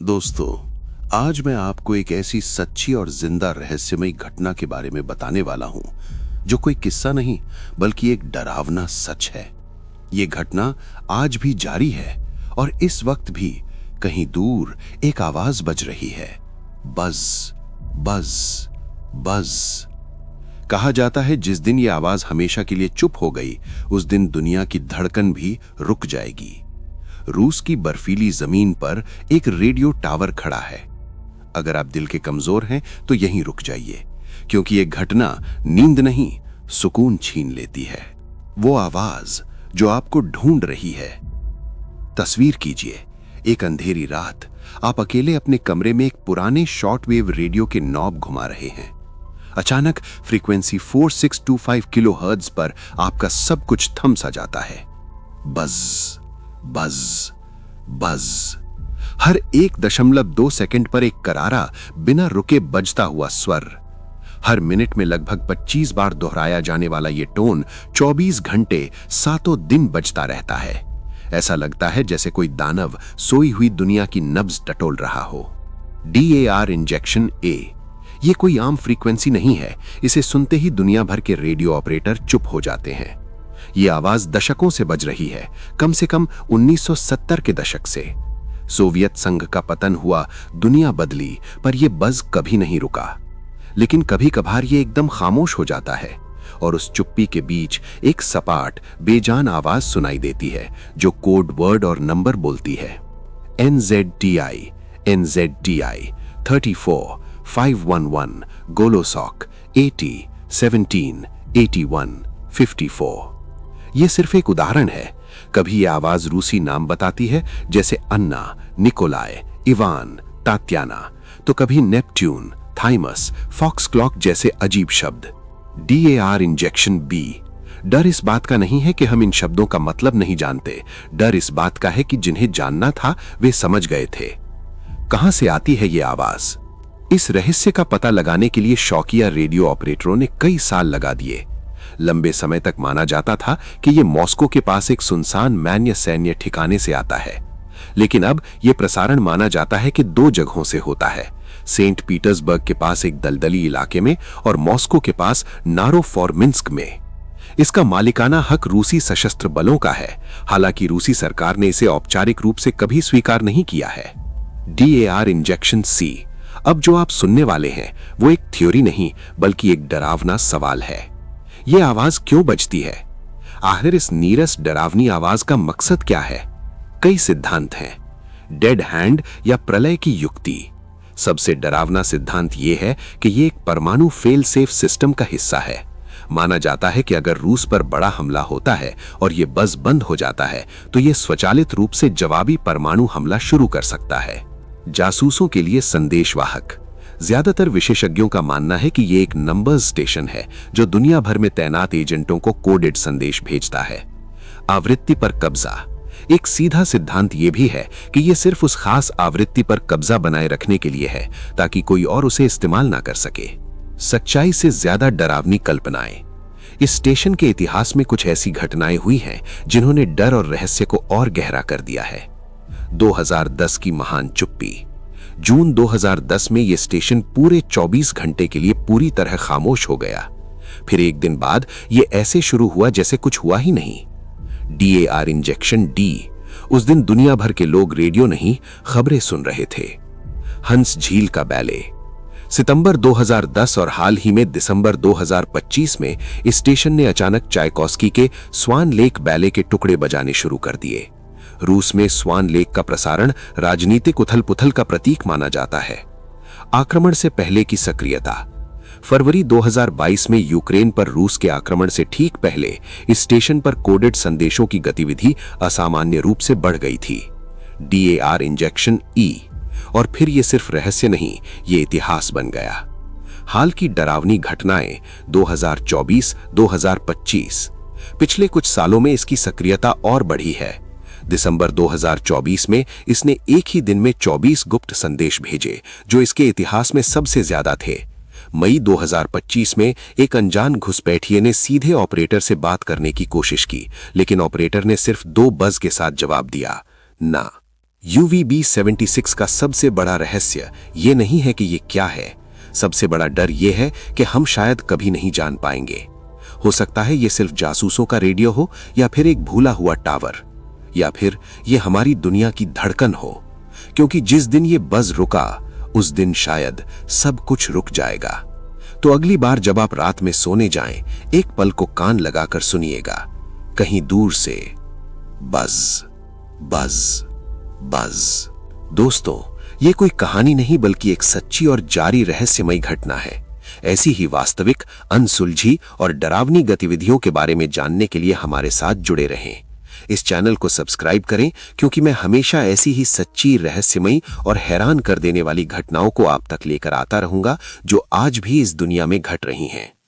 दोस्तों, आज मैं आपको एक ऐसी सच्ची और जिंदा रहस्यमयी घटना के बारे में बताने वाला हूं, जो कोई किस्सा नहीं बल्कि एक डरावना सच है। ये घटना आज भी जारी है और इस वक्त भी कहीं दूर एक आवाज बज रही है, बज बज बज। कहा जाता है जिस दिन ये आवाज हमेशा के लिए चुप हो गई, उस दिन दुनिया की धड़कन भी रुक जाएगी। रूस की बर्फीली जमीन पर एक रेडियो टावर खड़ा है। अगर आप दिल के कमजोर हैं तो यहीं रुक जाइए, क्योंकि ये घटना नींद नहीं, सुकून छीन लेती है। वो आवाज जो आपको ढूंढ रही है। तस्वीर कीजिए, एक अंधेरी रात, आप अकेले अपने कमरे में एक पुराने शॉर्टवेव रेडियो के नॉब घुमा रहे हैं। अचानक फ्रीक्वेंसी 4625 किलोहर्ट्ज पर आपका सब कुछ थम सा जाता है। बज बज बज। हर 1.2 सेकंड पर एक करारा, बिना रुके बजता हुआ स्वर। हर मिनट में लगभग 25 बार दोहराया जाने वाला यह टोन 24 घंटे सातों दिन बजता रहता है। ऐसा लगता है जैसे कोई दानव सोई हुई दुनिया की नब्ज टटोल रहा हो। DAR injection A। यह कोई आम फ्रीक्वेंसी नहीं है। इसे सुनते ही दुनिया भर के रेडियो ऑपरेटर चुप हो जाते हैं। यह आवाज दशकों से बज रही है, कम से कम 1970 के दशक से। सोवियत संघ का पतन हुआ, दुनिया बदली, पर यह बज कभी नहीं रुका। लेकिन कभी कभार यह एकदम खामोश हो जाता है और उस चुप्पी के बीच एक सपाट, बेजान आवाज सुनाई देती है, जो कोड वर्ड और नंबर बोलती है। NZDI NZDI 34 511 गोलोसॉक 80 17 81 54। यह सिर्फ एक उदाहरण है। कभी यह आवाज रूसी नाम बताती है, जैसे अन्ना, निकोलाय, इवान, तात्याना, तो कभी नेपट्यून, थाइमस, फॉक्स क्लॉक जैसे अजीब शब्द। DAR injection B। डर इस बात का नहीं है कि हम इन शब्दों का मतलब नहीं जानते। डर इस बात का है कि जिन्हें जानना था वे समझ गए थे। कहां से आती है यह आवाज? इस रहस्य का पता लगाने के लिए शौकिया रेडियो ऑपरेटरों ने कई साल लगा दिए। लंबे समय तक माना जाता था कि यह मॉस्को के पास एक सुनसान मैन्य सैन्य ठिकाने से आता है, लेकिन अब यह प्रसारण माना जाता है कि 2 जगहों से होता है, सेंट पीटर्सबर्ग के पास एक दलदली इलाके में और मॉस्को के पास नारोफोर्मिन्स्क में। इसका मालिकाना हक रूसी सशस्त्र बलों का है, हालांकि रूसी सरकार ने इसे औपचारिक रूप से कभी स्वीकार नहीं किया है। DAR injection C। अब जो आप सुनने वाले हैं वो एक थ्योरी नहीं बल्कि एक डरावना सवाल है। यह आवाज क्यों बजती है? आखिर इस नीरस डरावनी आवाज का मकसद क्या है? कई सिद्धांत हैं। डेड हैंड या प्रलय की युक्ति। सबसे डरावना सिद्धांत यह है कि यह एक परमाणु फेल सेफ सिस्टम का हिस्सा है। माना जाता है कि अगर रूस पर बड़ा हमला होता है और यह बज बंद हो जाता है तो यह स्वचालित रूप से जवाबी परमाणु हमला शुरू कर सकता है। जासूसों के लिए संदेशवाहक। ज्यादातर विशेषज्ञों का मानना है कि यह एक नंबर्स स्टेशन है जो दुनिया भर में तैनात एजेंटों को कोडेड संदेश भेजता है। आवृत्ति पर कब्जा। एक सीधा सिद्धांत यह भी है कि यह सिर्फ उस खास आवृत्ति पर कब्जा बनाए रखने के लिए है ताकि कोई और उसे इस्तेमाल ना कर सके। सच्चाई से ज्यादा डरावनी कल्पनाएं। इस स्टेशन के इतिहास में कुछ ऐसी घटनाएं हुई हैं जिन्होंने डर और रहस्य को और गहरा कर दिया है। 2010 की महान चुप्पी। जून 2010 में यह स्टेशन पूरे 24 घंटे के लिए पूरी तरह खामोश हो गया। फिर एक दिन बाद यह ऐसे शुरू हुआ जैसे कुछ हुआ ही नहीं। DAR injection D। उस दिन दुनिया भर के लोग रेडियो नहीं, खबरें सुन रहे थे। हंस झील का बैले। सितंबर 2010 और हाल ही में दिसंबर 2025 में इस स्टेशन ने अचानक चायकॉस्की के स्वान लेक बैले के टुकड़े बजाने शुरू कर दिए। रूस में स्वान लेक का प्रसारण राजनीतिक उथल-पुथल का प्रतीक माना जाता है। आक्रमण से पहले की सक्रियता। फरवरी 2022 में यूक्रेन पर रूस के आक्रमण से ठीक पहले इस स्टेशन पर कोडेड संदेशों की गतिविधि असामान्य रूप से बढ़ गई थी। DAR injection E। और फिर यह सिर्फ रहस्य नहीं, ये इतिहास बन गया। हाल की डरावनी घटनाएं 2024-2025। पिछले कुछ सालों में इसकी सक्रियता और बढ़ी है। दिसंबर 2024 में इसने एक ही दिन में 24 गुप्त संदेश भेजे, जो इसके इतिहास में सबसे ज्यादा थे। मई 2025 में एक अनजान घुसपैठिए ने सीधे ऑपरेटर से बात करने की कोशिश की, लेकिन ऑपरेटर ने सिर्फ 2 बज के साथ जवाब दिया, ना। UVB76 का सबसे बड़ा रहस्य ये नहीं है कि ये क्या है, सबसे बड़ा डर ये है कि हम शायद कभी नहीं जान पाएंगे। हो सकता है ये सिर्फ जासूसों का रेडियो हो, या फिर एक भूला हुआ टावर, या फिर ये हमारी दुनिया की धड़कन हो, क्योंकि जिस दिन ये बज रुका उस दिन शायद सब कुछ रुक जाएगा। तो अगली बार जब आप रात में सोने जाएं, एक पल को कान लगाकर सुनिएगा, कहीं दूर से बज बज बज। दोस्तों, ये कोई कहानी नहीं बल्कि एक सच्ची और जारी रहस्यमयी घटना है। ऐसी ही वास्तविक, अनसुलझी और डरावनी गतिविधियों के बारे में जानने के लिए हमारे साथ जुड़े रहें। इस चैनल को सब्सक्राइब करें, क्योंकि मैं हमेशा ऐसी ही सच्ची, रहस्यमयी और हैरान कर देने वाली घटनाओं को आप तक लेकर आता रहूंगा जो आज भी इस दुनिया में घट रही हैं।